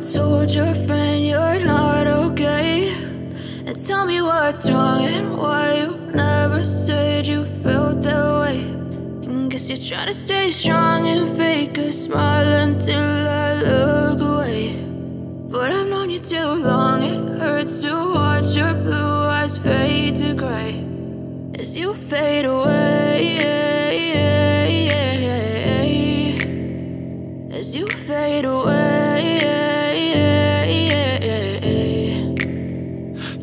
told your friend you're not okay? And tell me what's wrong and why you never said you felt that way. And guess you're trying to stay strong and fake a smile until I look away. But I've known you too long, it hurts to watch your blue eyes fade to gray as you fade away, as you fade away.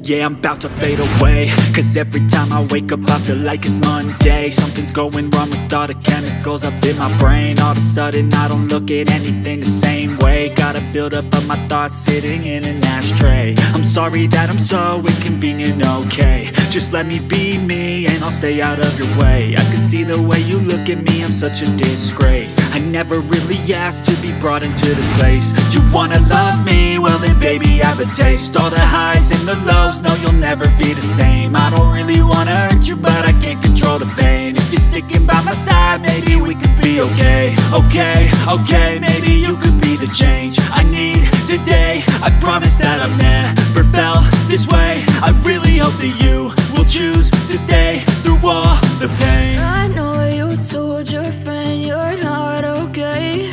Yeah, I'm about to fade away, cause every time I wake up I feel like it's Monday. Something's going wrong with all the chemicals up in my brain. All of a sudden I don't look at anything the same way. Got a buildup of my thoughts sitting in an ashtray. I'm sorry that I'm so inconvenient, okay? Just let me be me and I'll stay out of your way. I can see the way you look at me, I'm such a disgrace. I never really asked to be brought into this place. You wanna love me? Well then baby, have a taste. All the highs and the lows, no, you'll never be the same. I don't really wanna hurt you, but I can't control the pain. If you're sticking by my side, maybe we could be okay. Okay, maybe you could be the change I need today. I promise that I've never felt this way. I really hope that you will choose to stay through all the pain. I know you told your friend you're not okay.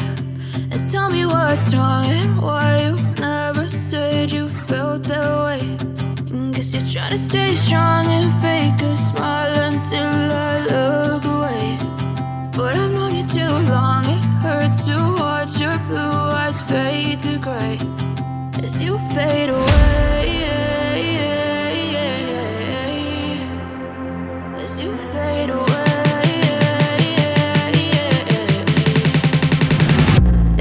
And tell me what's wrong and why you never said you felt that way. Guess you're trying to stay strong and fake a smile until I look away. But I've known you too long, it hurts to watch your blue eyes fade to gray as you fade away, as you fade away,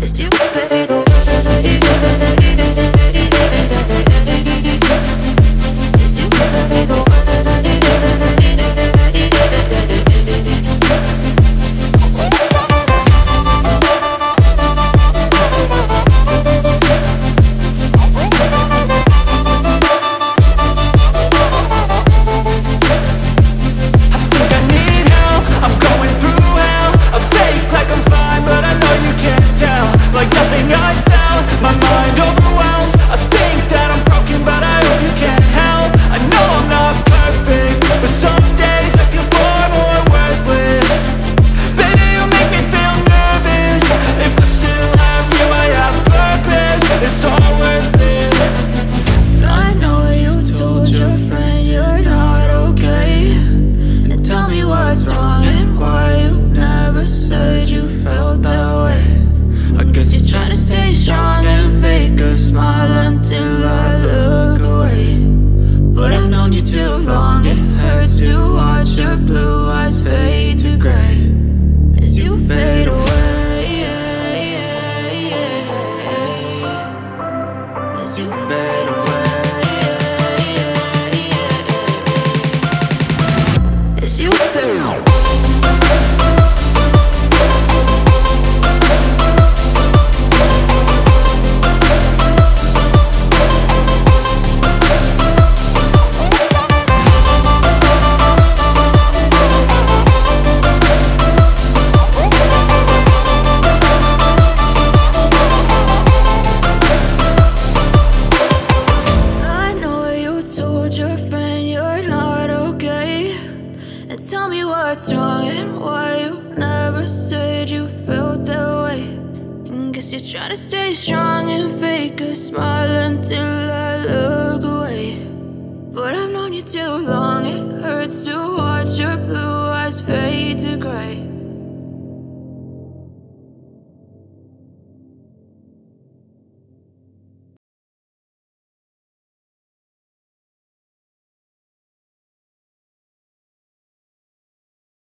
as you fade away. Try to stay strong and fake a smile until I look away. But I've known you too long, it hurts to watch your blue eyes fade to gray